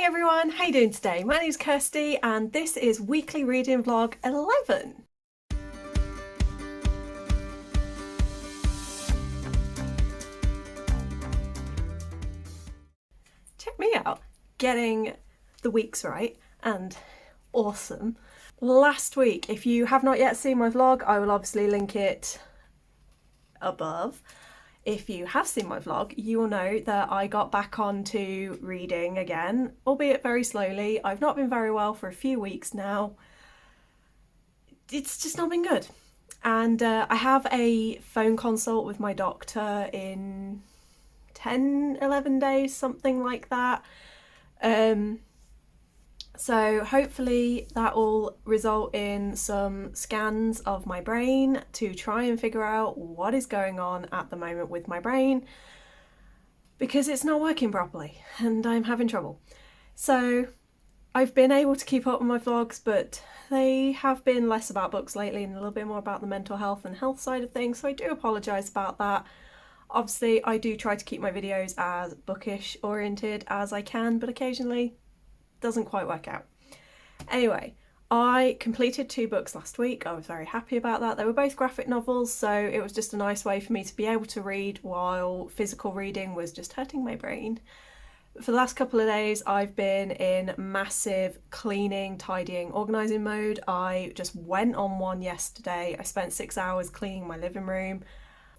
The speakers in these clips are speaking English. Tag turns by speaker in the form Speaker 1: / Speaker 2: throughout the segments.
Speaker 1: Everyone, how you doing today? My name's Kirsty and this is weekly reading vlog 11. Check me out, getting the weeks right and awesome. Last week, if you have not yet seen my vlog, I will obviously link it above. If you have seen my vlog, you will know that I got back onto reading again, albeit very slowly. I've not been very well for a few weeks now. It's just not been good. And I have a phone consult with my doctor in 10-11 days, something like that. So hopefully that will result in some scans of my brain to try and figure out what is going on at the moment with my brain, because it's not working properly and I'm having trouble. So I've been able to keep up with my vlogs, but they have been less about books lately and a little bit more about the mental health and health side of things, so I do apologise about that. Obviously I do try to keep my videos as bookish oriented as I can, but occasionally doesn't quite work out. Anyway, I completed 2 books last week. I was very happy about that. They were both graphic novels, so it was just a nice way for me to be able to read while physical reading was just hurting my brain. For the last couple of days I've been in massive cleaning, tidying, organising mode. I just went on one yesterday. I spent 6 hours cleaning my living room.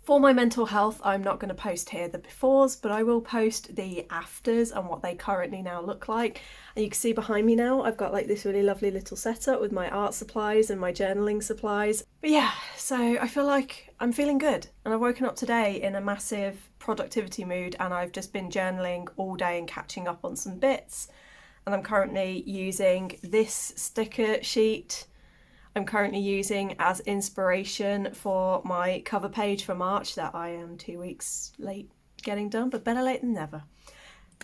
Speaker 1: For my mental health, I'm not going to post here the befores, but I will post the afters and what they currently now look like. And you can see behind me now, I've got like this really lovely little setup with my art supplies and my journaling supplies. But yeah, so I feel like I'm feeling good. And I've woken up today in a massive productivity mood and I've just been journaling all day and catching up on some bits. And I'm currently using this sticker sheet I'm currently using as inspiration for my cover page for March that I am 2 weeks late getting done, but better late than never.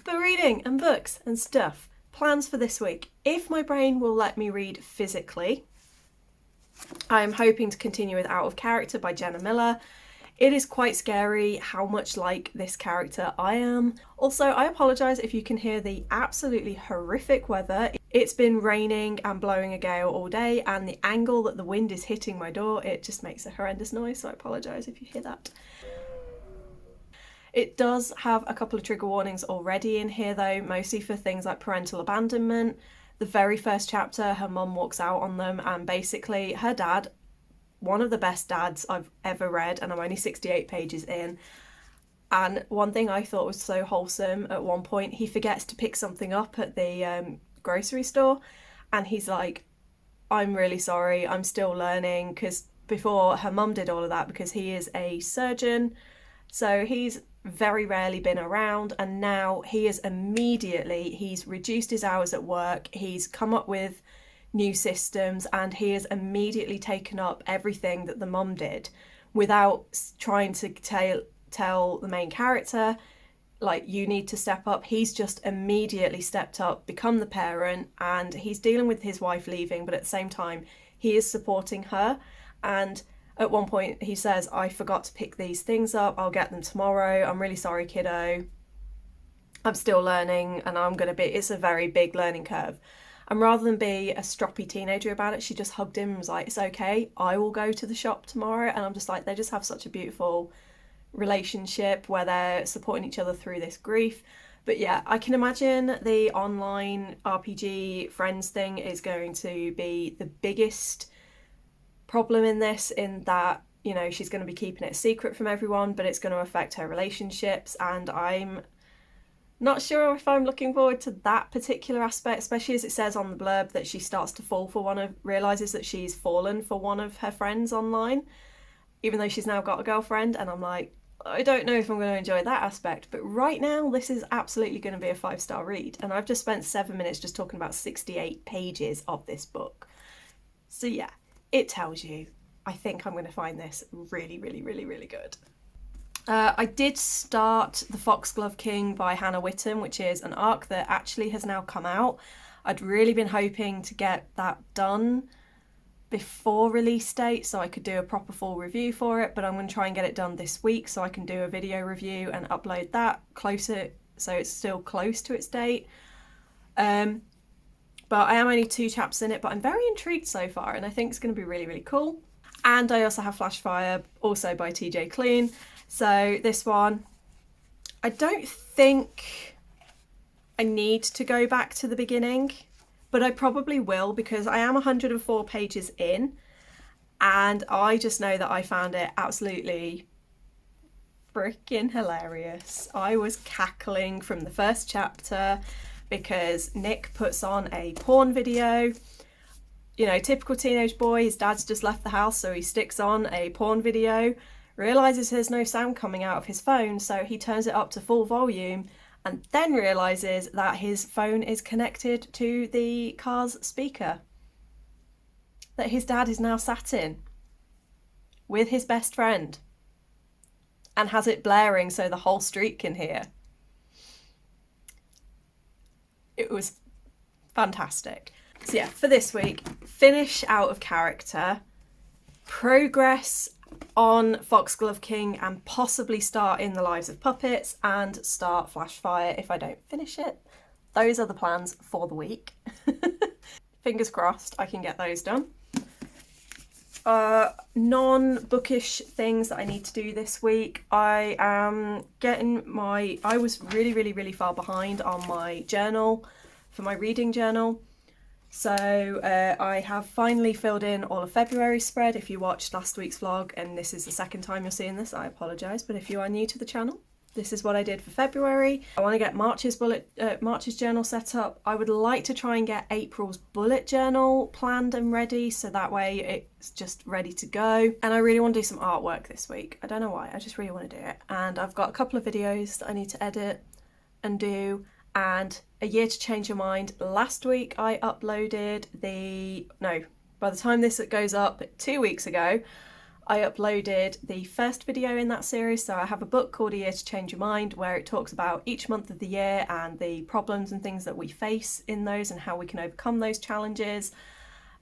Speaker 1: But reading and books and stuff. Plans for this week. If my brain will let me read physically, I am hoping to continue with Out of Character by Jenna Miller. It is quite scary how much like this character I am. Also, I apologise if you can hear the absolutely horrific weather. It's been raining and blowing a gale all day, and the angle that the wind is hitting my door, it just makes a horrendous noise, so I apologise if you hear that. It does have a couple of trigger warnings already in here though, mostly for things like parental abandonment. The very first chapter, her mum walks out on them and basically her dad, one of the best dads I've ever read, and I'm only 68 pages in, and one thing I thought was so wholesome, at one point he forgets to pick something up at the grocery store and he's like, I'm really sorry, I'm still learning, because before her mum did all of that because he is a surgeon, so he's very rarely been around, and now he's reduced his hours at work, he's come up with new systems, and he has immediately taken up everything that the mum did without trying to tell the main character, like, you need to step up. He's just immediately stepped up, become the parent, and he's dealing with his wife leaving, but at the same time he is supporting her. And at one point he says, I forgot to pick these things up, I'll get them tomorrow, I'm really sorry kiddo, I'm still learning, and it's a very big learning curve. And rather than be a stroppy teenager about it, she just hugged him and was like, it's okay, I will go to the shop tomorrow. And I'm just like, they just have such a beautiful relationship where they're supporting each other through this grief. But yeah, I can imagine the online RPG friends thing is going to be the biggest problem in this, in that, you know, she's going to be keeping it a secret from everyone, but it's going to affect her relationships, and I'm not sure if I'm looking forward to that particular aspect, especially as it says on the blurb that she starts to fall for realises that she's fallen for one of her friends online, even though she's now got a girlfriend, and I'm like, I don't know if I'm going to enjoy that aspect, but right now this is absolutely going to be a 5-star read, and I've just spent 7 minutes just talking about 68 pages of this book. So yeah, it tells you, I think I'm going to find this really, really, really, really good. I did start The Foxglove King by Hannah Whitten, which is an arc that actually has now come out. I'd really been hoping to get that done before release date so I could do a proper full review for it, but I'm going to try and get it done this week so I can do a video review and upload that closer, so it's still close to its date. But I am only 2 chapters in it, but I'm very intrigued so far, and I think it's going to be really, really cool. And I also have Flashfire, also by TJ Clean. So this one, I don't think I need to go back to the beginning, but I probably will, because I am 104 pages in, and I just know that I found it absolutely freaking hilarious. I was cackling from the first chapter because Nick puts on a porn video. You know, typical teenage boy, his dad's just left the house, so he sticks on a porn video, realises there's no sound coming out of his phone, so he turns it up to full volume, and then realises that his phone is connected to the car's speaker that his dad is now sat in with his best friend, and has it blaring so the whole street can hear. It was fantastic. So yeah, for this week, finish Out of Character, progress on Foxglove King, and possibly start In the Lives of Puppets, and start Flashfire if I don't finish it. Those are the plans for the week. Fingers crossed I can get those done. Non-bookish things that I need to do this week. I was really far behind on my journal for my reading journal. So I have finally filled in all of February's spread. If you watched last week's vlog and this is the second time you're seeing this, I apologise. But if you are new to the channel, this is what I did for February. I want to get March's journal set up. I would like to try and get April's bullet journal planned and ready, so that way it's just ready to go. And I really want to do some artwork this week. I don't know why, I just really want to do it. And I've got a couple of videos that I need to edit and do. And a year to change your mind. Last week I uploaded by the time this goes up, 2 weeks ago, I uploaded the first video in that series. So I have a book called A Year to Change Your Mind, where it talks about each month of the year and the problems and things that we face in those and how we can overcome those challenges.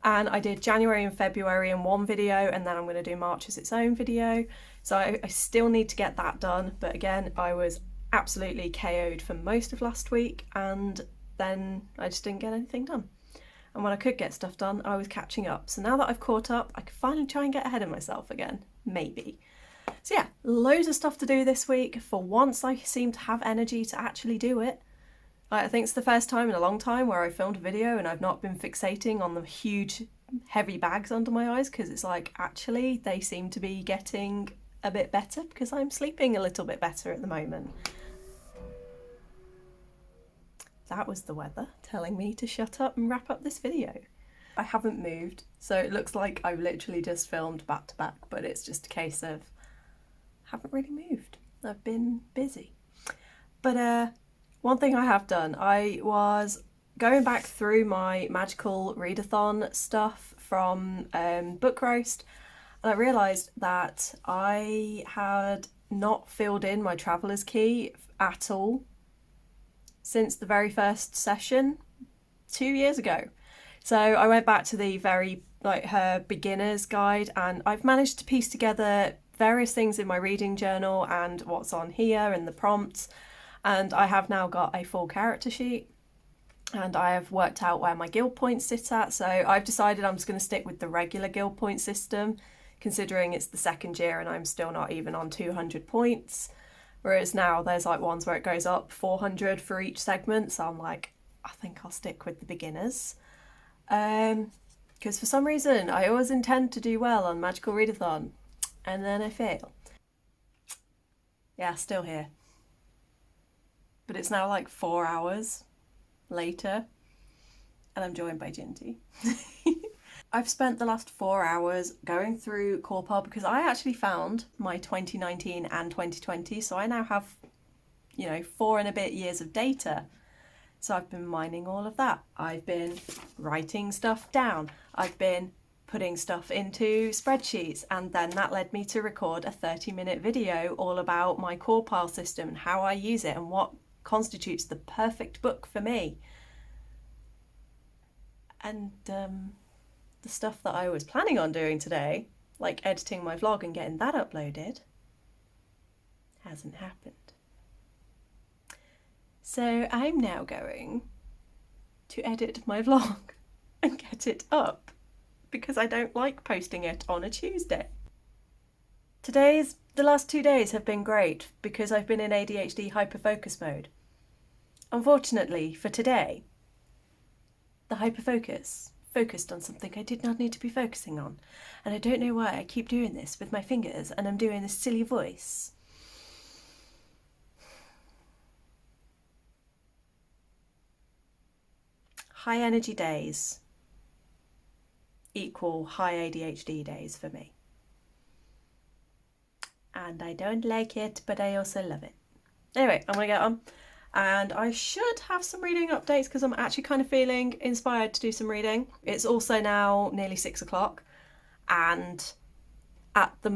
Speaker 1: And I did January and February in one video, and then I'm going to do March as its own video. So I still need to get that done. But again, I was absolutely KO'd for most of last week, and then I just didn't get anything done. And when I could get stuff done, I was catching up. So now that I've caught up, I can finally try and get ahead of myself again, maybe. So yeah, loads of stuff to do this week. For once, I seem to have energy to actually do it. I think it's the first time in a long time where I filmed a video and I've not been fixating on the huge, heavy bags under my eyes, because it's like, actually, they seem to be getting a bit better because I'm sleeping a little bit better at the moment. That was the weather telling me to shut up and wrap up this video. I haven't moved, so it looks like I've literally just filmed back to back, but it's just a case of haven't really moved. I've been busy. But one thing I have done, I was going back through my magical readathon stuff from Book Roast, and I realised that I had not filled in my traveller's key at all since the very first session 2 years ago. So I went back to the her beginner's guide, and I've managed to piece together various things in my reading journal and what's on here and the prompts, and I have now got a full character sheet, and I have worked out where my guild points sit at. So I've decided I'm just going to stick with the regular guild point system, considering it's the second year and I'm still not even on 200 points. Whereas now there's like ones where it goes up 400 for each segment. So I'm like, I think I'll stick with the beginners. Because for some reason I always intend to do well on Magical Readathon, and then I fail. Yeah, still here. But it's now like 4 hours later and I'm joined by Ginty. I've spent the last 4 hours going through Corpub because I actually found my 2019 and 2020, so I now have, 4 and a bit years of data. So I've been mining all of that. I've been writing stuff down. I've been putting stuff into spreadsheets, and then that led me to record a 30-minute video all about my Corpile system and how I use it and what constitutes the perfect book for me. And the stuff that I was planning on doing today, like editing my vlog and getting that uploaded, hasn't happened. So I'm now going to edit my vlog and get it up because I don't like posting it on a Tuesday. The last 2 days have been great because I've been in ADHD hyperfocus mode. Unfortunately for today, the hyperfocus focused on something I did not need to be focusing on, and I don't know why I keep doing this with my fingers and I'm doing this silly voice. High energy days equal high ADHD days for me. And I don't like it, but I also love it. Anyway, I'm gonna get on. And I should have some reading updates because I'm actually kind of feeling inspired to do some reading. It's also now nearly 6 o'clock, and at the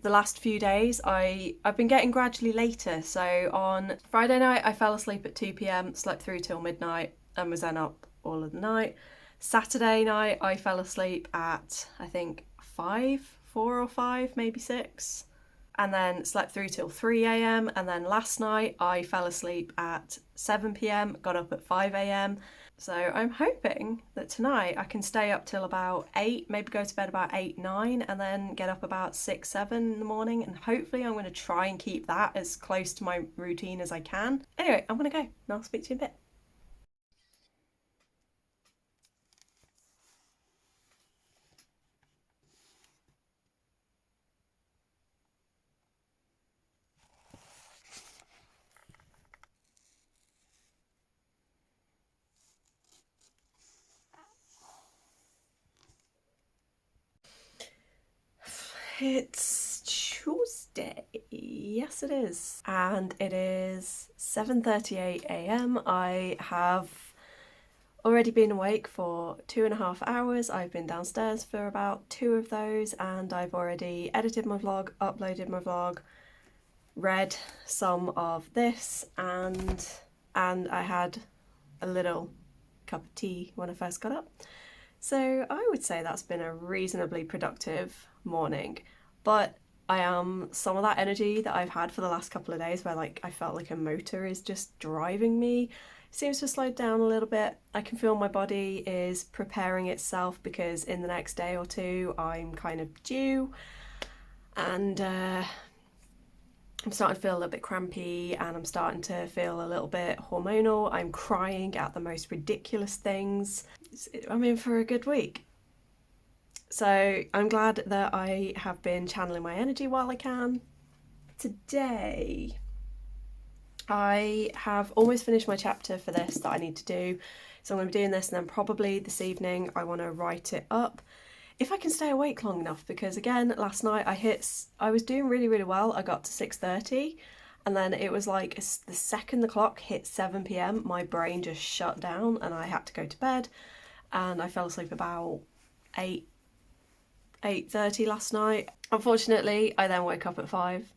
Speaker 1: last few days I've been getting gradually later. So on Friday night I fell asleep at 2 p.m, slept through till midnight and was then up all of the night. Saturday night I fell asleep at I think 4 or 5, maybe 6. And then slept through till 3 a.m. And then last night I fell asleep at 7 p.m, got up at 5 a.m. So I'm hoping that tonight I can stay up till about 8, maybe go to bed about 8, 9, and then get up about 6, 7 in the morning. And hopefully I'm going to try and keep that as close to my routine as I can. Anyway, I'm going to go and I'll speak to you in a bit. It's Tuesday, yes it is, and it is 7:38 a.m. I have already been awake for 2.5 hours. I've been downstairs for about 2 of those, and I've already edited my vlog, uploaded my vlog, read some of this, and I had a little cup of tea when I first got up. So I would say that's been a reasonably productive morning, but I am some of that energy that I've had for the last couple of days where like I felt like a motor is just driving me seems to have slowed down a little bit. I can feel my body is preparing itself because in the next day or two I'm kind of due, and I'm starting to feel a little bit crampy and I'm starting to feel a little bit hormonal. I'm crying at the most ridiculous things. I'm in for a good week. So I'm glad that I have been channeling my energy while I can. Today, I have almost finished my chapter for this that I need to do. So I'm going to be doing this, and then probably this evening I want to write it up. If I can stay awake long enough, because again, last night I was doing really, really well. I got to 6:30, and then it was like the second the clock hit 7 p.m, my brain just shut down and I had to go to bed, and I fell asleep about 8:30 last night. Unfortunately, I then woke up at 5,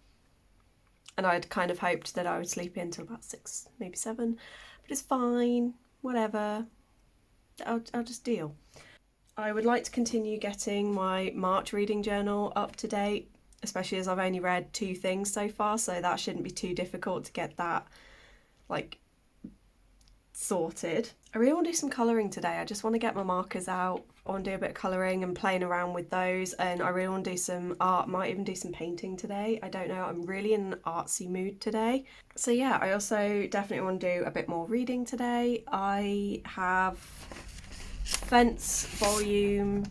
Speaker 1: and I'd kind of hoped that I would sleep in till about 6, maybe 7, but it's fine, whatever, I'll just deal. I would like to continue getting my March reading journal up to date, especially as I've only read 2 things so far, so that shouldn't be too difficult to get that like sorted. I really want to do some colouring today. I just want to get my markers out. I want to do a bit of colouring and playing around with those, and I really want to do some art, might even do some painting today. I don't know, I'm really in an artsy mood today. So yeah, I also definitely want to do a bit more reading today. I have Fence Volume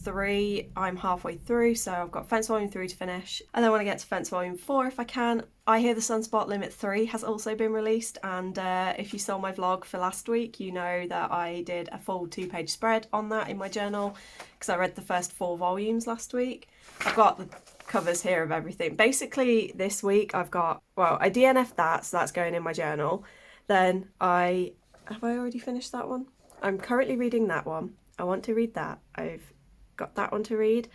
Speaker 1: 3, I'm halfway through, so I've got Fence Volume 3 to finish, and then when I get to Fence Volume 4 if I can. I Hear the Sunspot Limit 3 has also been released, and if you saw my vlog for last week you know that I did a full 2-page spread on that in my journal because I read the first 4 volumes last week. I've got the covers here of everything. Basically this week I've got, well, I DNF'd that, so that's going in my journal. Then have I already finished that one? I'm currently reading that one. I want to read that. I've got that one to read.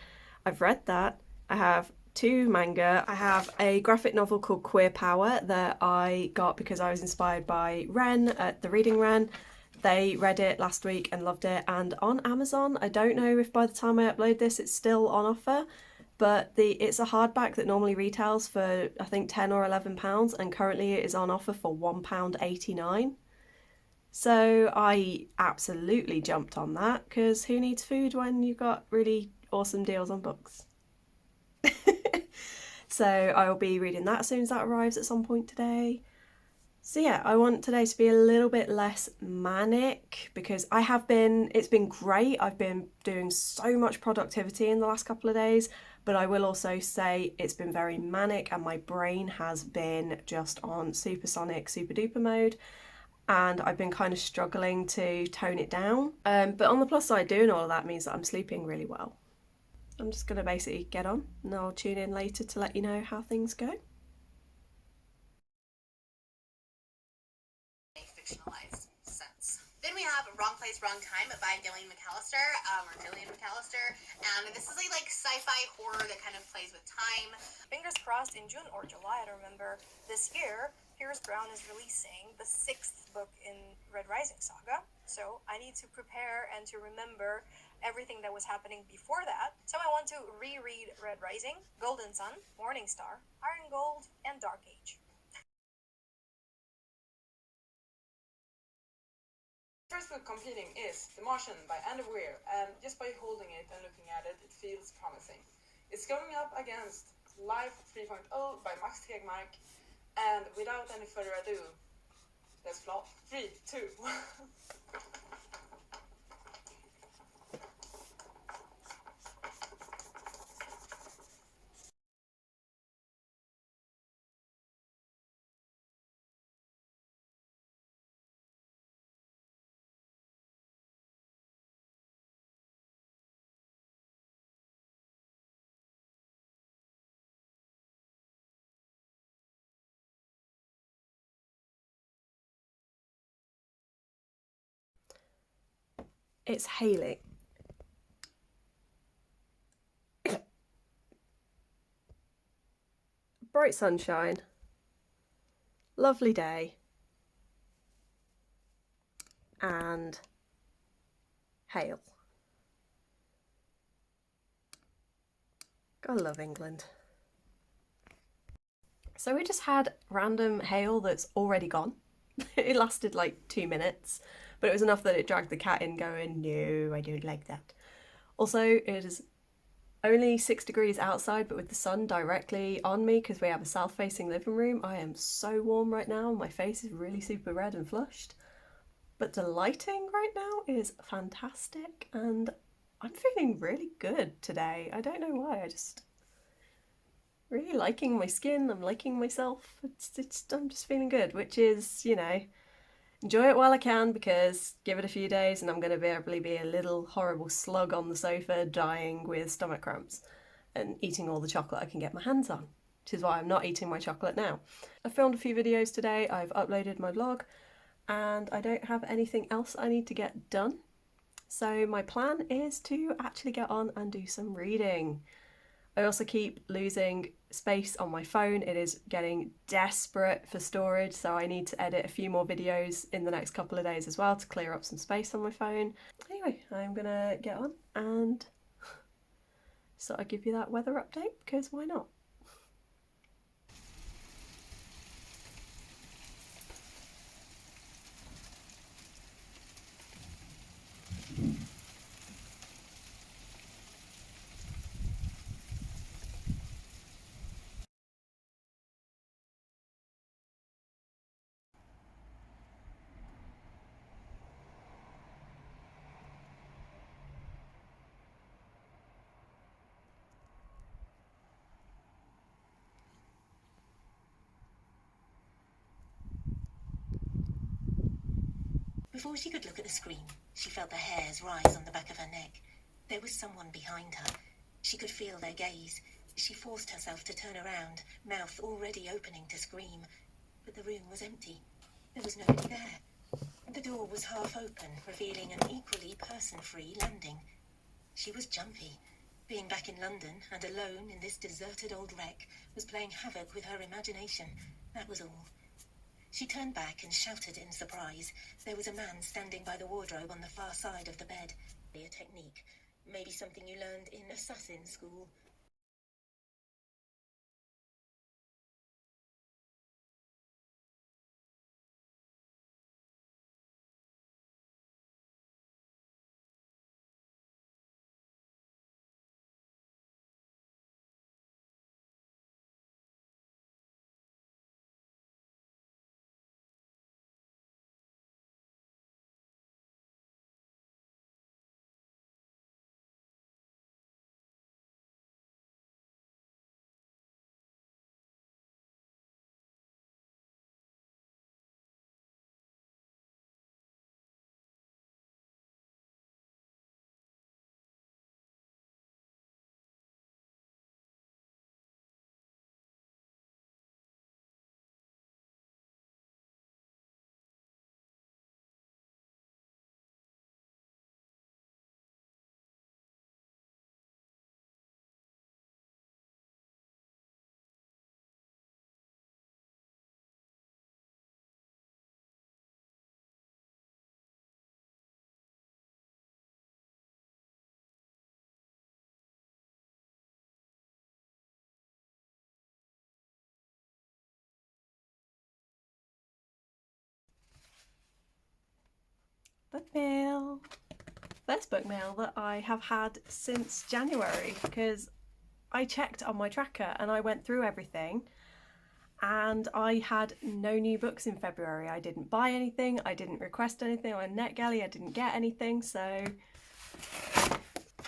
Speaker 1: I've read that. I have 2 manga. I have a graphic novel called Queer Power that I got because I was inspired by Ren at the Reading Ren. They read it last week and loved it, and on Amazon, I don't know if by the time I upload this it's still on offer, but it's a hardback that normally retails for I think £10 or £11, and currently it is on offer for £1.89. So I absolutely jumped on that because who needs food when you've got really awesome deals on books? So I'll be reading that as soon as that arrives at some point today. So yeah, I want today to be a little bit less manic because it's been great. I've been doing so much productivity in the last couple of days, but I will also say it's been very manic and my brain has been just on supersonic, super duper mode. And I've been kind of struggling to tone it down. But on the plus side, doing all of that means that I'm sleeping really well. I'm just going to basically get on and I'll tune in later to let you know how things go.
Speaker 2: Fictionalized sense. Then we have Wrong Place, Wrong Time by Gillian McAllister, or Gillian McAllister. And this is a sci-fi horror that kind of plays with time.
Speaker 3: Fingers crossed in June or July, I don't remember, this year, Pierce Brown is releasing the 6th book in Red Rising saga. So I need to prepare and to remember everything that was happening before that. So I want to reread Red Rising, Golden Sun, Morning Star, Iron Gold, and Dark Age.
Speaker 4: First book competing is The Martian by Andy Weir, and just by holding it and looking at it, it feels promising. It's going up against Life 3.0 by Max Tegmark, and without any further ado, let's flop. 3, 2, 1.
Speaker 1: It's hailing. Bright sunshine. Lovely day. And hail. Gotta love England. So we just had random hail that's already gone. It lasted like 2 minutes, but it was enough that it dragged the cat in going, no, I don't like that. Also, it is only 6 degrees outside, but with the sun directly on me because we have a south-facing living room, I am so warm right now. My face is really super red and flushed. But the lighting right now is fantastic and I'm feeling really good today. I don't know why, I just really liking my skin, I'm liking myself. I'm just feeling good, which is, enjoy it while I can because give it a few days and I'm going to probably be a little horrible slug on the sofa dying with stomach cramps and eating all the chocolate I can get my hands on, which is why I'm not eating my chocolate now. I filmed a few videos today, I've uploaded my vlog, and I don't have anything else I need to get done. So my plan is to actually get on and do some reading. I also keep losing space on my phone. It is getting desperate for storage, so I need to edit a few more videos in the next couple of days as well to clear up some space on my phone. Anyway, I'm gonna get on and sort of give you that weather update because why not?
Speaker 5: Before she could look at the screen, she felt the hairs rise on the back of her neck. There was someone behind her. She could feel their gaze. She forced herself to turn around, mouth already opening to scream. But the room was empty. There was nobody there. The door was half open, revealing an equally person-free landing. She was jumpy. Being back in London and alone in this deserted old wreck was playing havoc with her imagination. That was all. She turned back and shouted in surprise. There was a man standing by the wardrobe on the far side of the bed. A technique. Maybe something you learned in assassin school.
Speaker 1: book mail. First book mail that I have had since January, because I checked on my tracker and I went through everything and I had no new books in February. I didn't buy anything, I didn't request anything on NetGalley, I didn't get anything, so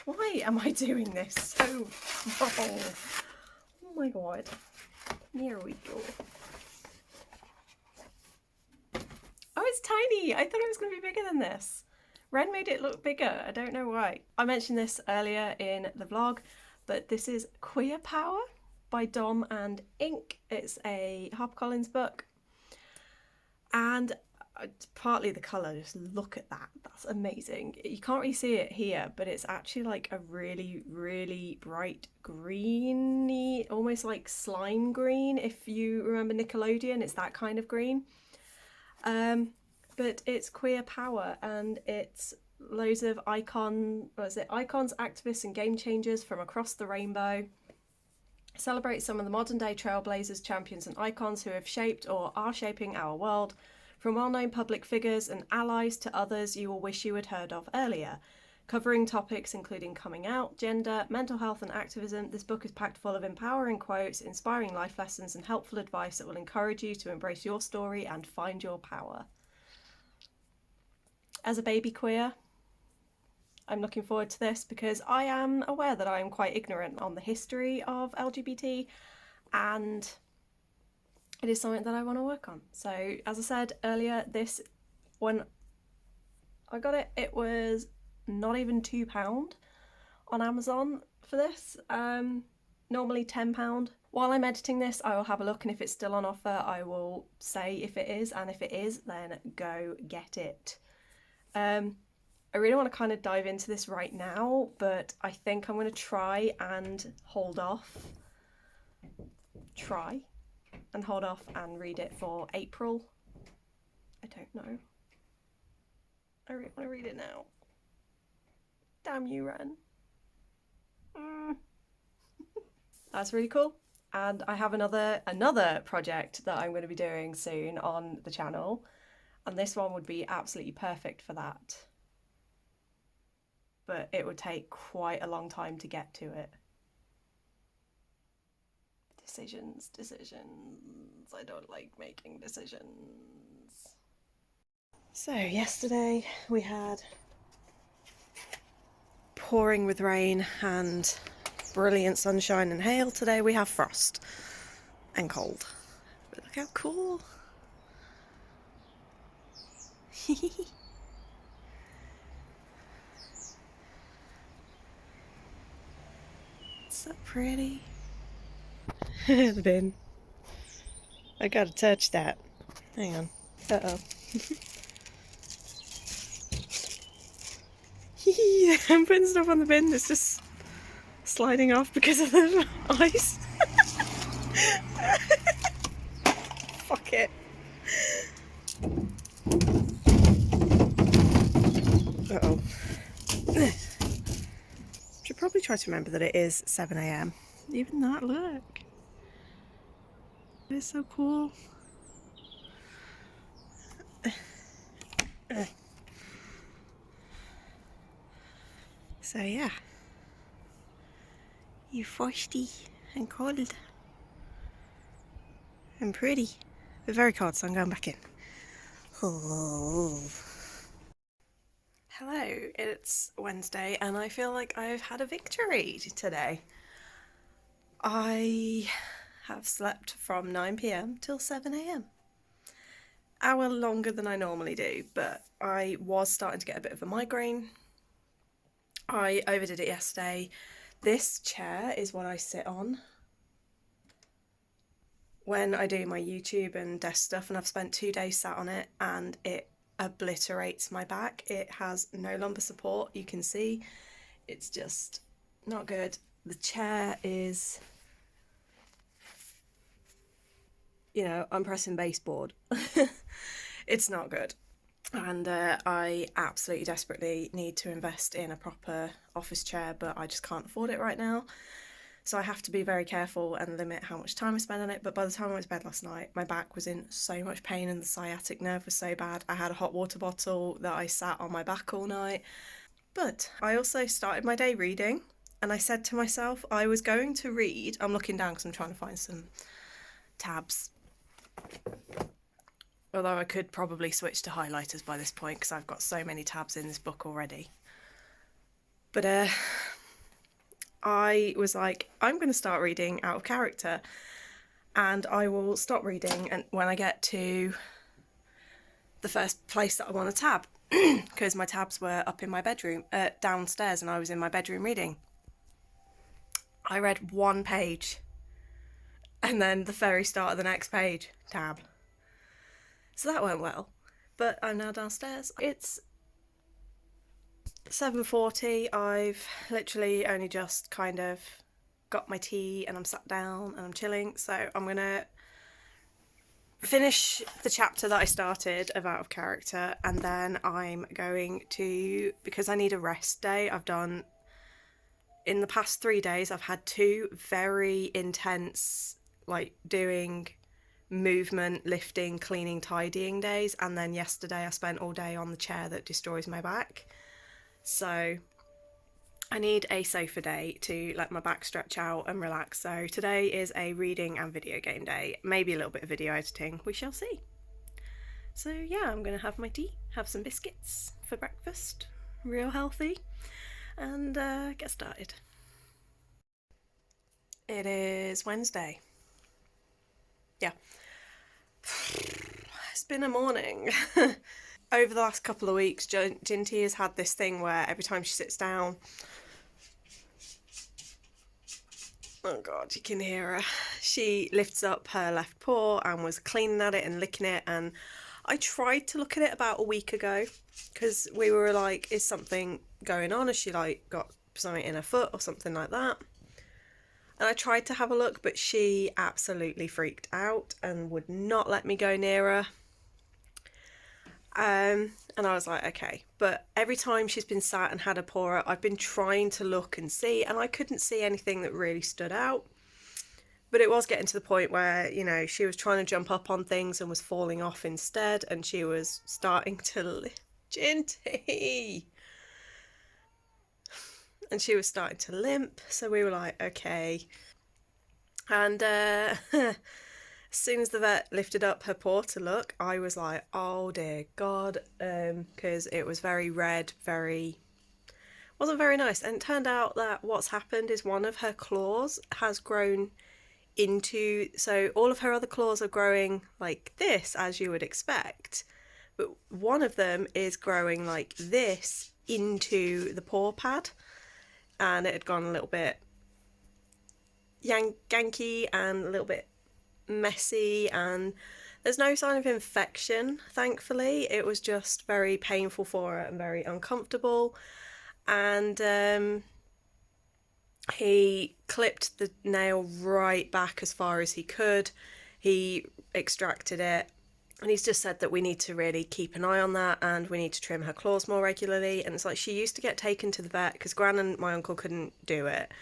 Speaker 1: why am I doing this so wrong? Oh my god. Here we go. Oh, it's tiny! I thought it was going to be bigger than this. Ren made it look bigger, I don't know why. I mentioned this earlier in the vlog, but this is Queer Power by Dom and Ink. It's a HarperCollins book. And partly the colour, just look at that, that's amazing. You can't really see it here, but it's actually like a really, really bright greeny, almost like slime green, if you remember Nickelodeon, it's that kind of green. But it's Queer Power and it's loads of icons, activists and game changers from across the rainbow. Celebrates some of the modern day trailblazers, champions and icons who have shaped or are shaping our world, from well-known public figures and allies to others you will wish you had heard of earlier. Covering topics including coming out, gender, mental health and activism, this book is packed full of empowering quotes, inspiring life lessons and helpful advice that will encourage you to embrace your story and find your power. As a baby queer, I'm looking forward to this because I am aware that I am quite ignorant on the history of LGBT, and it is something that I want to work on. So as I said earlier, when I got it, it was not even £2 on Amazon for this, normally £10. While I'm editing this, I will have a look, and if it's still on offer, I will say if it is, and if it is, then go get it. I really want to kind of dive into this right now, but I think I'm going to try and hold off. And read it for April. I don't know. I really want to read it now. Damn you, Ren. That's really cool. And I have another project that I'm going to be doing soon on the channel, and this one would be absolutely perfect for that. But it would take quite a long time to get to it. Decisions. I don't like making decisions. So yesterday we had pouring with rain and brilliant sunshine and hail. Today we have frost and cold. But look how cool. So pretty. The bin. I gotta touch that. Hang on. Uh-oh. I'm putting stuff on the bin that's just sliding off because of the ice. Fuck it. Uh-oh. Should probably try to remember that it is 7 AM. Even that, look. It's so cool. So yeah. You're feisty and cold. And pretty. But very cold, so I'm going back in. Oh. Hello, it's Wednesday and I feel like I've had a victory today. I have slept from 9 PM till 7 AM. Hour longer than I normally do, but I was starting to get a bit of a migraine. I overdid it yesterday. This chair is what I sit on when I do my YouTube and desk stuff, and I've spent 2 days sat on it and it obliterates my back. It has no lumbar support, you can see. It's just not good. The chair is, you know, I'm pressing baseboard. It's not good. And I absolutely desperately need to invest in a proper office chair, but I just can't afford it right now. So I have to be very careful and limit how much time I spend on it. But by the time I went to bed last night, my back was in so much pain and the sciatic nerve was so bad. I had a hot water bottle that I sat on my back all night. But I also started my day reading, and I said to myself I was going to read. I'm looking down because I'm trying to find some tabs. Although I could probably switch to highlighters by this point because I've got so many tabs in this book already. But I was like, I'm going to start reading out of character, and I will stop reading and when I get to the first place that I want to tab, because my tabs were up in my bedroom, downstairs, and I was in my bedroom reading. I read one page, and then the very start of the next page, tab. So that went well, but I'm now downstairs. It's 7:40. I've literally only just kind of got my tea and I'm sat down and I'm chilling. So I'm gonna finish the chapter that I started of Out of Character, and then I'm going to, because I need a rest day. In the past 3 days I've had 2 very intense, like, doing movement, lifting, cleaning, tidying days, and then yesterday I spent all day on the chair that destroys my back. So I need a sofa day to let my back stretch out and relax. So today is a reading and video game day, maybe a little bit of video editing, we shall see. So yeah, I'm gonna have my tea, have some biscuits for breakfast, real healthy, and get started. It is Wednesday. Yeah. It's been a morning. Over the last couple of weeks, Ginty has had this thing where every time she sits down, oh god, you can hear her, she lifts up her left paw and was cleaning at it and licking it. And I tried to look at it about a week ago because we were like, is something going on? Has she like got something in her foot or something like that? And I tried to have a look, but she absolutely freaked out and would not let me go near her. And I was like, okay. But every time she's been sat and had a paw out, I've been trying to look and see, and I couldn't see anything that really stood out. But it was getting to the point where, you know, she was trying to jump up on things and was falling off instead, and she was starting to Ginty! And she was starting to limp, so we were like, okay. And as soon as the vet lifted up her paw to look, I was like, oh dear God, because it was very red, wasn't very nice. And it turned out that what's happened is one of her claws has grown into, so all of her other claws are growing like this, as you would expect, but one of them is growing like this into the paw pad, and it had gone a little bit yanky and a little bit messy, and there's no sign of infection, thankfully. It was just very painful for her and very uncomfortable. And he clipped the nail right back as far as he could. He extracted it, and he's just said that we need to really keep an eye on that, and we need to trim her claws more regularly. And it's like, she used to get taken to the vet because Gran and my uncle couldn't do it,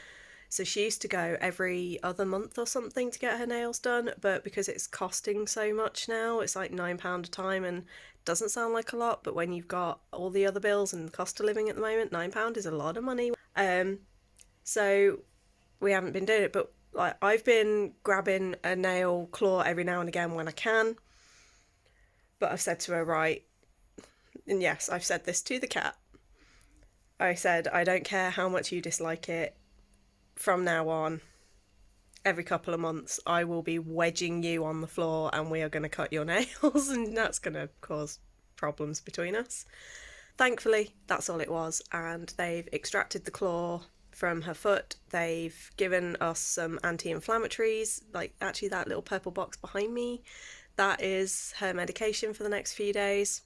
Speaker 1: so she used to go every other month or something to get her nails done. But because it's costing so much now, it's like £9 a time, and it doesn't sound like a lot, but when you've got all the other bills and the cost of living at the moment, £9 is a lot of money. So we haven't been doing it, but like, I've been grabbing a nail claw every now and again when I can. But I've said to her, right, and yes, I've said this to the cat, I said, I don't care how much you dislike it, from now on, every couple of months, I will be wedging you on the floor and we are going to cut your nails, and that's going to cause problems between us. Thankfully, that's all it was, and they've extracted the claw from her foot. They've given us some anti-inflammatories, like actually that little purple box behind me, that is her medication for the next few days.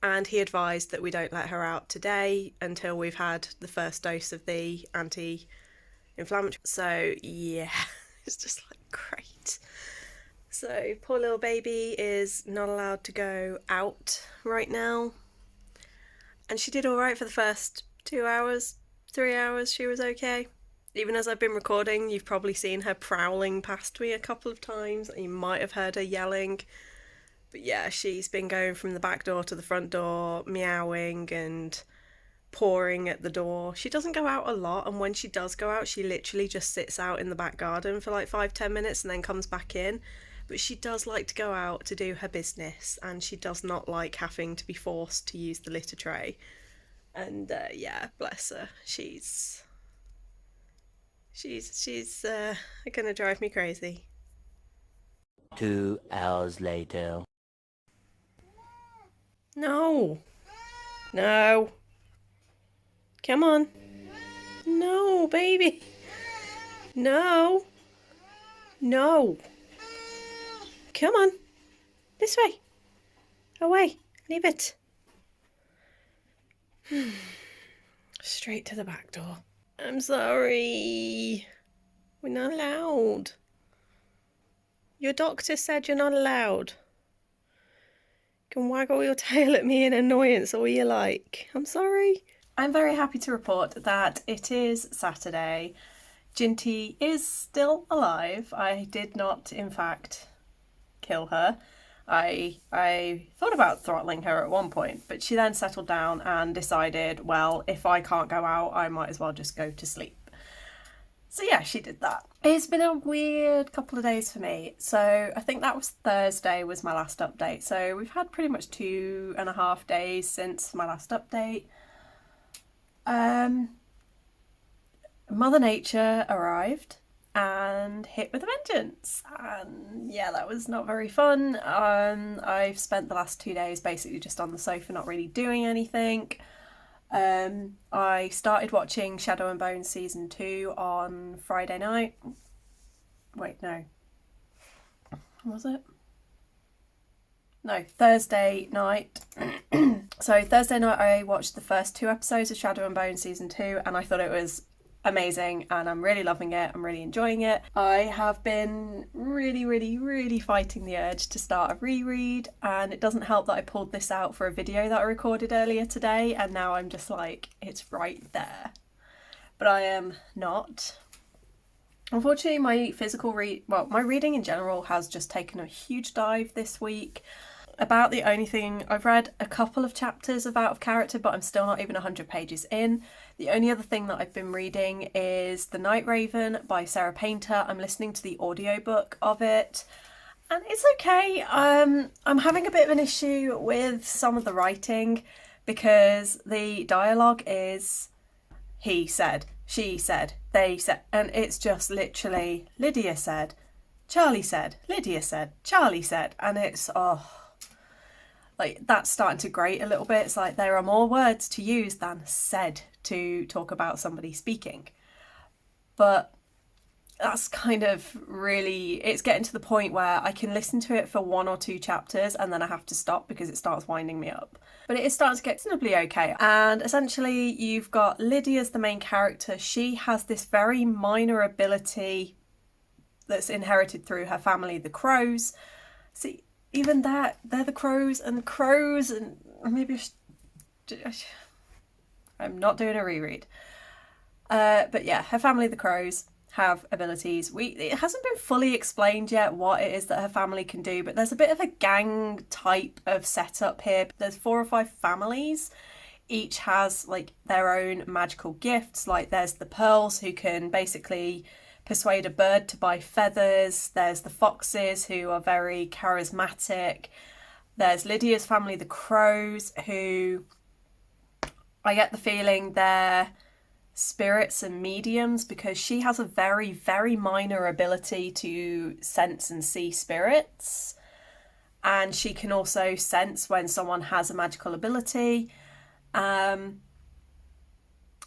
Speaker 1: And he advised that we don't let her out today until we've had the first dose of the anti-inflammatory. So yeah, it's just like, great. So poor little baby is not allowed to go out right now. And she did all right for the first 2 hours, 3 hours, she was okay. Even as I've been recording, you've probably seen her prowling past me a couple of times. You might have heard her yelling. But yeah, she's been going from the back door to the front door, meowing and pawing at the door. She doesn't go out a lot, and when she does go out, she literally just sits out in the back garden for like 5-10 minutes and then comes back in. But she does like to go out to do her business, and she does not like having to be forced to use the litter tray. And yeah, bless her. She's gonna drive me crazy.
Speaker 6: 2 hours later.
Speaker 1: No. No. Come on. No, baby. No. No. Come on. This way. Away. Leave it. Straight to the back door. I'm sorry. We're not allowed. Your doctor said you're not allowed. You can waggle your tail at me in annoyance all you like. I'm sorry. I'm very happy to report that it is Saturday. Ginty is still alive. I did not, in fact, kill her. I thought about throttling her at one point, but she then settled down and decided, well, if I can't go out, I might as well just go to sleep. So yeah, she did that. It's been a weird couple of days for me. So I think that was Thursday was my last update. So we've had pretty much 2.5 days since my last update. Mother Nature arrived and hit with a vengeance, and yeah, that was not very fun. I've spent the last 2 days basically just on the sofa, not really doing anything. I started watching Shadow and Bone season 2 on Friday night. Wait, no. Was it? No, Thursday night. So Thursday night I watched the first 2 episodes of Shadow and Bone season 2, and I thought it was amazing, and I'm really loving it. I'm really enjoying it. I have been really fighting the urge to start a reread, and it doesn't help that I pulled this out for a video that I recorded earlier today, and now I'm just like, it's right there. But I am not. Unfortunately, my my reading in general has just taken a huge dive this week. About the only thing, I've read a couple of chapters of Out of Character, but I'm still not even 100 pages in. The only other thing that I've been reading is The Night Raven by Sarah Painter. I'm listening to the audiobook of it, and it's okay. I'm having a bit of an issue with some of the writing because the dialogue is he said, she said, they said, and it's just literally Lydia said, Charlie said, Lydia said, Charlie said, and it's, like, that's starting to grate a little bit. It's like there are more words to use than said to talk about somebody speaking. But that's kind of really, it's getting to the point where I can listen to it for 1 or 2 chapters and then I have to stop because it starts winding me up. But it is starting to get reasonably okay. And essentially you've got Lydia as the main character. She has this very minor ability that's inherited through her family, the Crows. See, even that, they're the crows, and maybe I'm not doing a reread. But yeah, her family, the Crows, have abilities. It hasn't been fully explained yet what it is that her family can do, but there's a bit of a gang type of setup here. There's 4 or 5 families. Each has like their own magical gifts. Like there's the Pearls, who can basically persuade a bird to buy feathers. There's the Foxes, who are very charismatic. There's Lydia's family, the Crows, who I get the feeling they're spirits and mediums, because she has a very minor ability to sense and see spirits. And she can also sense when someone has a magical ability.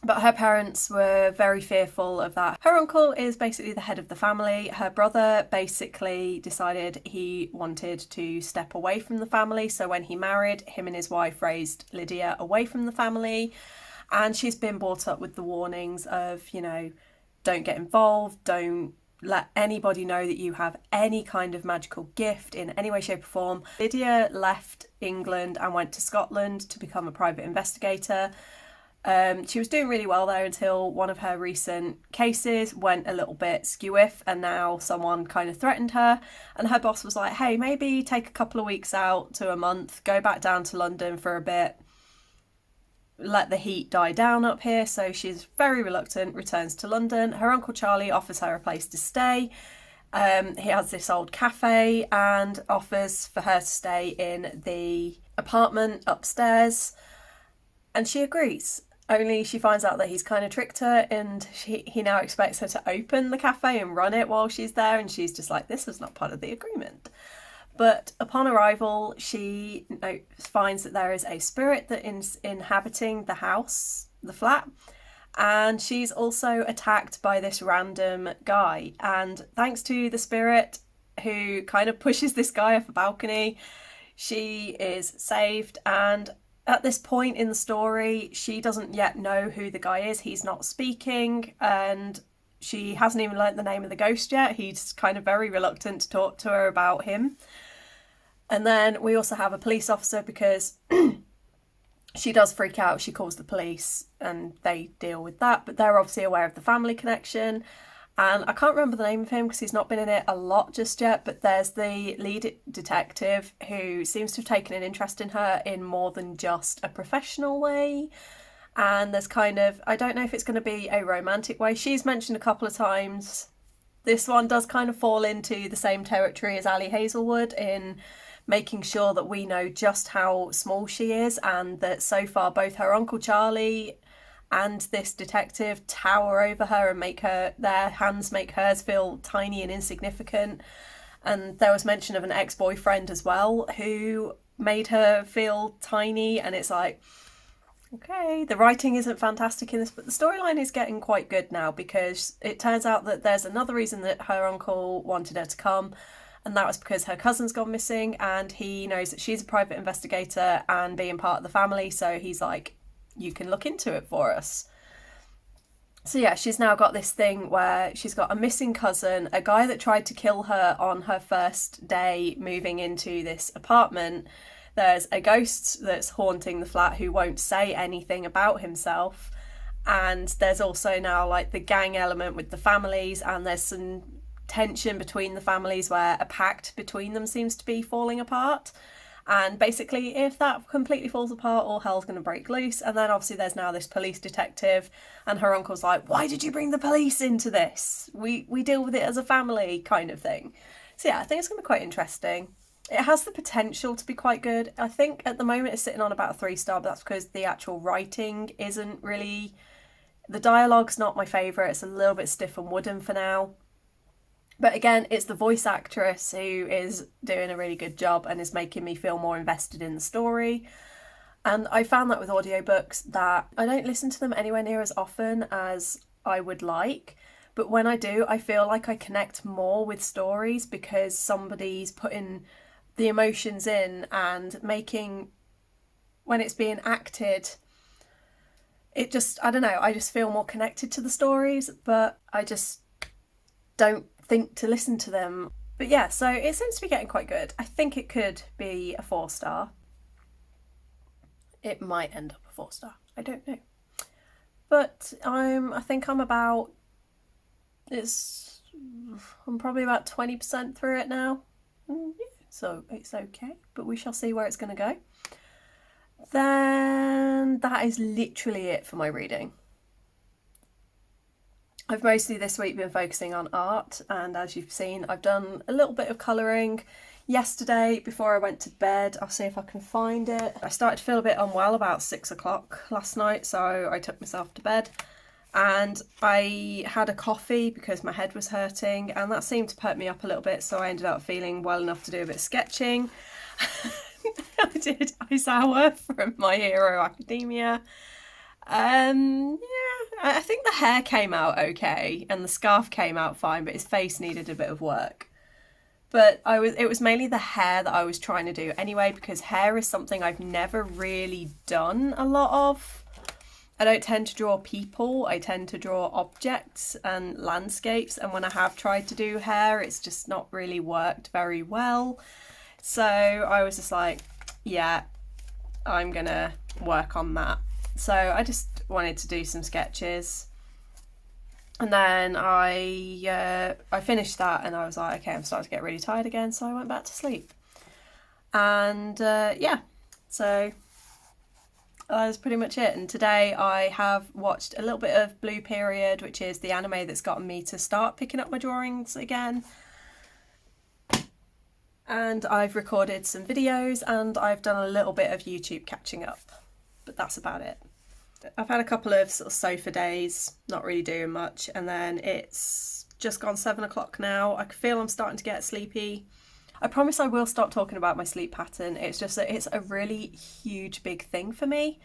Speaker 1: But her parents were very fearful of that. Her uncle is basically the head of the family. Her brother basically decided he wanted to step away from the family. So when he married, him and his wife raised Lydia away from the family. And she's been brought up with the warnings of, you know, don't get involved, don't let anybody know that you have any kind of magical gift in any way, shape or form. Lydia left England and went to Scotland to become a private investigator. She was doing really well though until one of her recent cases went a little bit skewiff, and now someone kind of threatened her, and her boss was like, hey, maybe take a couple of weeks out to a month, go back down to London for a bit, let the heat die down up here. So she's very reluctant, returns to London. Her Uncle Charlie offers her a place to stay. He has this old cafe and offers for her to stay in the apartment upstairs, and she agrees. Only she finds out that he's kind of tricked her, and he now expects her to open the cafe and run it while she's there, and she's just like, this was not part of the agreement. But upon arrival, she finds that there is a spirit that is inhabiting the house, the flat, and she's also attacked by this random guy. And thanks to the spirit, who kind of pushes this guy off a balcony, she is saved. And at this point in the story, she doesn't yet know who the guy is. He's not speaking, and she hasn't even learnt the name of the ghost yet. He's kind of very reluctant to talk to her about him. And then we also have a police officer, because she does freak out. She calls the police and they deal with that, but they're obviously aware of the family connection. And I can't remember the name of him because he's not been in it a lot just yet, but there's the lead detective who seems to have taken an interest in her in more than just a professional way. And there's kind of, I don't know if it's going to be a romantic way. She's mentioned a couple of times. This one does kind of fall into the same territory as Ali Hazelwood in making sure that we know just how small she is, and that so far both her Uncle Charlie and this detective tower over her and make her, their hands make hers feel tiny and insignificant. And there was mention of an ex-boyfriend as well who made her feel tiny, and it's like, okay, the writing isn't fantastic in this, but the storyline is getting quite good now, because it turns out that there's another reason that her uncle wanted her to come, and that was because her cousin's gone missing, and he knows that she's a private investigator and being part of the family, so he's like, you can look into it for us. So yeah, she's now got this thing where she's got a missing cousin, a guy that tried to kill her on her first day moving into this apartment. There's a ghost that's haunting the flat who won't say anything about himself. And there's also now like the gang element with the families, and there's some tension between the families where a pact between them seems to be falling apart. And basically, if that completely falls apart, all hell's going to break loose. And then obviously there's now this police detective, and her uncle's like, why did you bring the police into this? We deal with it as a family kind of thing. So yeah, I think it's going to be quite interesting. It has the potential to be quite good. I think at the moment it's sitting on about a 3-star, but that's because the actual writing isn't really... The dialogue's not my favourite. It's a little bit stiff and wooden for now. But again, it's the voice actress who is doing a really good job and is making me feel more invested in the story. And I found that with audiobooks that I don't listen to them anywhere near as often as I would like. But when I do, I feel like I connect more with stories because somebody's putting the emotions in and making, when it's being acted, it just, I don't know, I just feel more connected to the stories, but I just don't think to listen to them. But yeah, so it seems to be getting quite good. I think it could be a 4-star. It might end up a 4-star. I don't know. But I think I'm probably about 20% through it now. So it's okay, but we shall see where it's going to go. Then that is literally it for my reading. I've mostly this week been focusing on art, and as you've seen, I've done a little bit of colouring yesterday before I went to bed. I'll see if I can find it. I started to feel a bit unwell about 6 o'clock last night, so I took myself to bed. And I had a coffee because my head was hurting, and that seemed to perk me up a little bit, so I ended up feeling well enough to do a bit of sketching. I did Aizawa from My Hero Academia. Yeah, I think the hair came out okay and the scarf came out fine, but his face needed a bit of work. But it was mainly the hair that I was trying to do anyway, because hair is something I've never really done a lot of. I don't tend to draw people, I tend to draw objects and landscapes, and when I have tried to do hair, it's just not really worked very well. So I was just like, yeah, I'm gonna work on that. So I just wanted to do some sketches. And then I finished that and I was like, okay, I'm starting to get really tired again, so I went back to sleep. And yeah, so that was pretty much it. And today I have watched a little bit of Blue Period, which is the anime that's gotten me to start picking up my drawings again. And I've recorded some videos and I've done a little bit of YouTube catching up, but that's about it. I've had a couple of sort of sofa days, not really doing much, and then it's just gone 7 o'clock now. I feel I'm starting to get sleepy. I promise I will stop talking about my sleep pattern. It's just that it's a really huge, big thing for me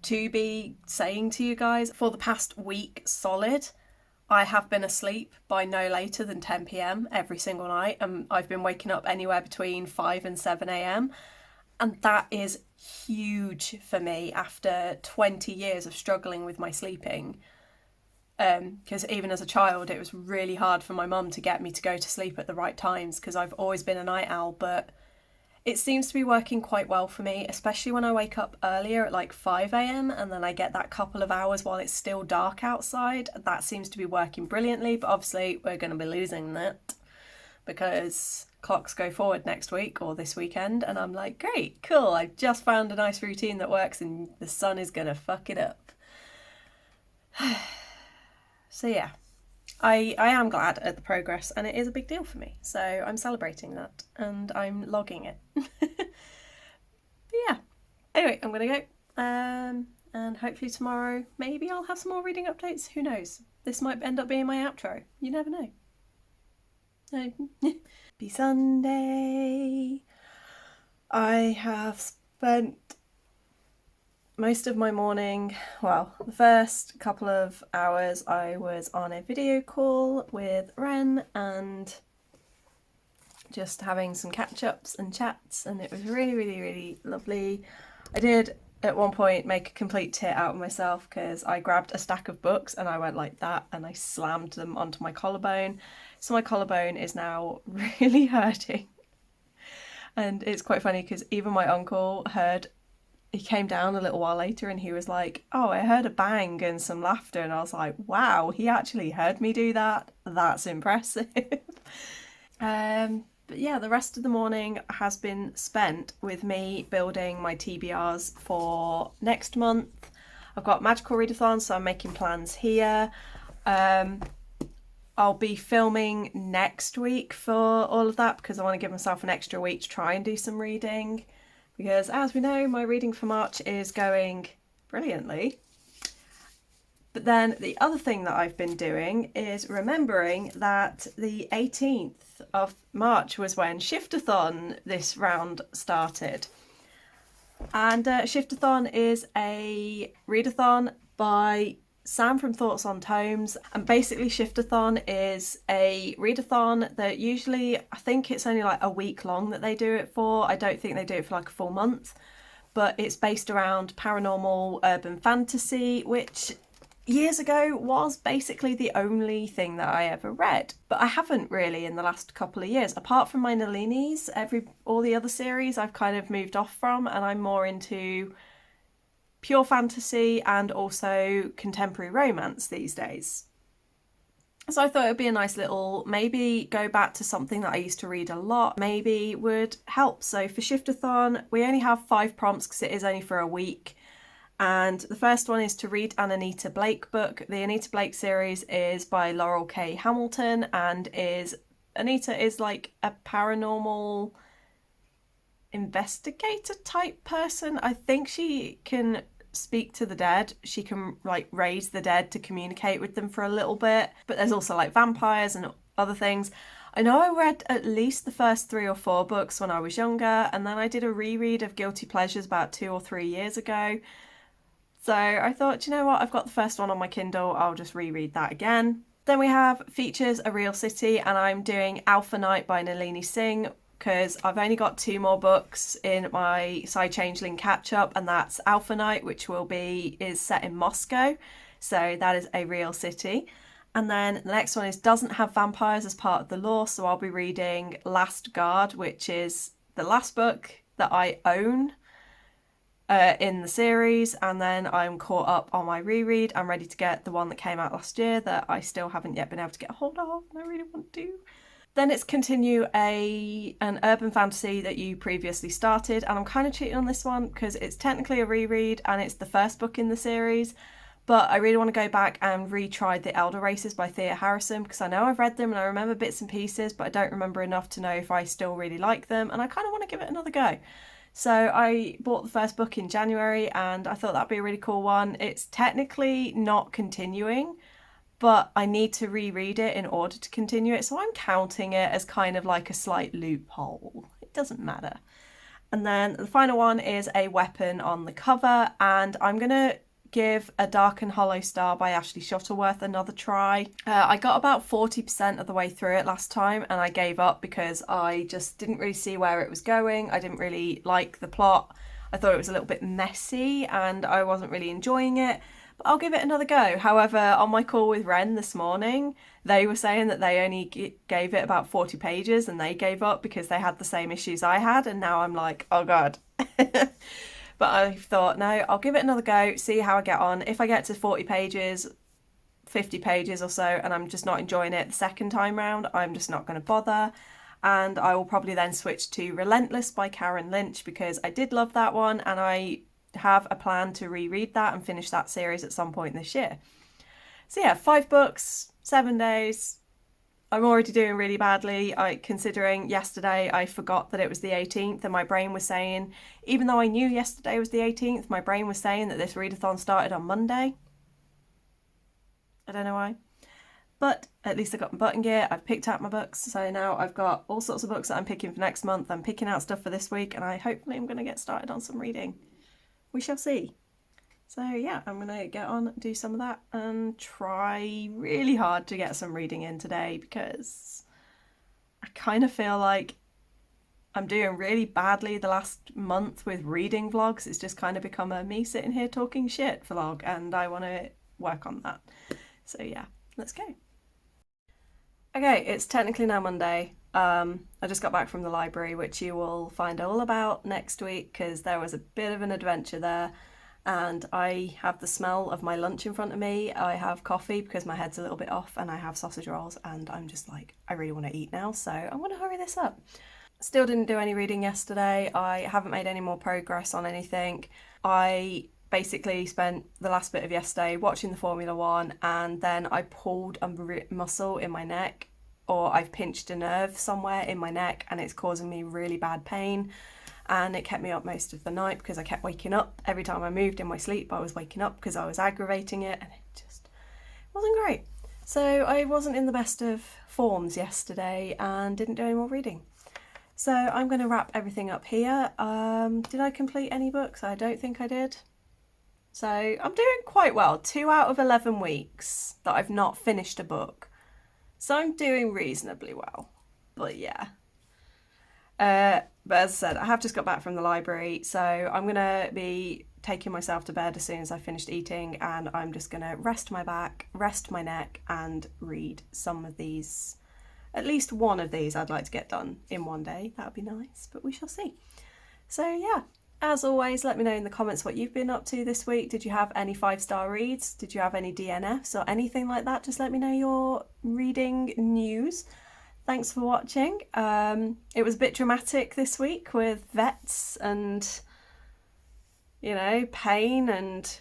Speaker 1: to be saying to you guys. For the past week solid, I have been asleep by no later than 10 p.m. every single night, and I've been waking up anywhere between 5 and 7 a.m. And that is huge for me after 20 years of struggling with my sleeping. Because even as a child, it was really hard for my mum to get me to go to sleep at the right times because I've always been a night owl, but it seems to be working quite well for me, especially when I wake up earlier at like 5 a.m. and then I get that couple of hours while it's still dark outside. That seems to be working brilliantly, but obviously we're going to be losing that because clocks go forward next week or this weekend, and I'm like, great, cool, I've just found a nice routine that works and the sun is gonna fuck it up. So yeah, I am glad at the progress, and it is a big deal for me, so I'm celebrating that and I'm logging it. But yeah, anyway, I'm gonna go, and hopefully tomorrow maybe I'll have some more reading updates. Who knows, this might end up being my outro, you never know. Be Sunday. I have spent most of my morning, well, the first couple of hours I was on a video call with Ren and just having some catch-ups and chats, and it was really, really, really lovely. I did at one point make a complete tit out of myself because I grabbed a stack of books and I went like that and I slammed them onto my collarbone. So my collarbone is now really hurting. And it's quite funny because even my uncle he came down a little while later and he was like, oh, I heard a bang and some laughter. And I was like, wow, he actually heard me do that. That's impressive. But yeah, the rest of the morning has been spent with me building my TBRs for next month. I've got Magical Readathon, so I'm making plans here. I'll be filming next week for all of that because I want to give myself an extra week to try and do some reading, because as we know, my reading for March is going brilliantly. But then the other thing that I've been doing is remembering that the 18th of March was when Shiftathon this round started. And Shiftathon is a readathon by Sam from Thoughts on Tomes, and basically Shiftathon is a readathon that usually, I think it's only like a week long that they do it for. I don't think they do it for like a full month, but it's based around paranormal urban fantasy, which years ago was basically the only thing that I ever read. But I haven't really in the last couple of years, apart from my Nalini's, all the other series I've kind of moved off from, and I'm more into pure fantasy and also contemporary romance these days. So I thought it would be a nice little, maybe go back to something that I used to read a lot, maybe would help. So for Shiftathon, we only have 5 prompts because it is only for a week. And the first one is to read an Anita Blake book. The Anita Blake series is by Laurel K. Hamilton, and Anita is like a paranormal investigator type person. I think she can speak to the dead. She can like raise the dead to communicate with them for a little bit, but there's also like vampires and other things. I know I read at least the first 3 or 4 books when I was younger, and then I did a reread of Guilty Pleasures about 2 or 3 years ago. So I thought, you know what, I've got the first one on my Kindle, I'll just reread that again. Then we have Features A Real City, and I'm doing Alpha Night by Nalini Singh, because I've only got 2 more books in my Side Changeling catch-up, and that's Alpha Night, which is set in Moscow, so that is a real city. And then the next one doesn't have vampires as part of the lore, so I'll be reading Last Guard, which is the last book that I own in the series, and then I'm caught up on my reread. I'm ready to get the one that came out last year that I still haven't yet been able to get a hold of, and I really want to. Then it's continue an urban fantasy that you previously started, and I'm kind of cheating on this one because it's technically a reread and it's the first book in the series, but I really want to go back and retry The Elder Races by Thea Harrison, because I know I've read them and I remember bits and pieces, but I don't remember enough to know if I still really like them, and I kind of want to give it another go. So I bought the first book in January and I thought that'd be a really cool one. It's technically not continuing, but I need to reread it in order to continue it, so I'm counting it as kind of like a slight loophole. It doesn't matter. And then the final one is A Weapon on the cover, and I'm going to give A Dark and Hollow Star by Ashley Shuttleworth another try. I got about 40% of the way through it last time and I gave up because I just didn't really see where it was going. I didn't really like the plot. I thought it was a little bit messy and I wasn't really enjoying it. But I'll give it another go. However, on my call with Ren this morning, they were saying that they only gave it about 40 pages and they gave up because they had the same issues I had, and now I'm like, oh god. But I thought, no, I'll give it another go, see how I get on. If I get to 40 pages, 50 pages or so, and I'm just not enjoying it the second time round, I'm just not going to bother. And I will probably then switch to Relentless by Karen Lynch, because I did love that one and I have a plan to reread that and finish that series at some point this year. So yeah, 5 books, 7 days. I'm already doing really badly. Considering yesterday I forgot that it was the 18th and my brain was saying, even though I knew yesterday was the 18th, my brain was saying that this readathon started on Monday. I don't know why. But at least I got my button gear, I've picked out my books, so now I've got all sorts of books that I'm picking for next month. I'm picking out stuff for this week, and hopefully I'm going to get started on some reading. We shall see. So yeah, I'm going to get on, do some of that, and try really hard to get some reading in today, because I kind of feel like I'm doing really badly the last month with reading vlogs. It's just kind of become a me sitting here talking shit vlog, and I want to work on that. So yeah, let's go. Okay, it's technically now Monday. I just got back from the library, which you will find all about next week, because there was a bit of an adventure there, and I have the smell of my lunch in front of me. I have coffee because my head's a little bit off, and I have sausage rolls, and I'm just like, I really want to eat now, so I'm going to hurry this up. Still didn't do any reading yesterday. I haven't made any more progress on anything. I basically spent the last bit of yesterday watching the Formula One, and then I pulled a muscle in my neck, or I've pinched a nerve somewhere in my neck, and it's causing me really bad pain, and it kept me up most of the night because I kept waking up. Every time I moved in my sleep I was waking up because I was aggravating it, and it just wasn't great. So I wasn't in the best of forms yesterday and didn't do any more reading. So I'm going to wrap everything up here. Did I complete any books? I don't think I did. So I'm doing quite well. 2 out of 11 weeks that I've not finished a book. So I'm doing reasonably well. But yeah. But as I said, I have just got back from the library, so I'm going to be taking myself to bed as soon as I finished eating, and I'm just going to rest my back, rest my neck, and read some of these. At least one of these I'd like to get done in one day. That would be nice, but we shall see. So yeah. As always, let me know in the comments what you've been up to this week. Did you have any 5-star reads? Did you have any DNFs or anything like that? Just let me know your reading news. Thanks for watching. It was a bit dramatic this week with vets and, you know, pain and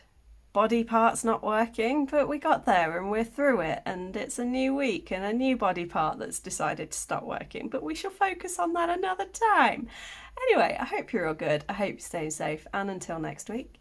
Speaker 1: body parts not working, but we got there and we're through it, and it's a new week and a new body part that's decided to stop working, but we shall focus on that another time. Anyway, I hope you're all good. I hope you're staying safe, and until next week,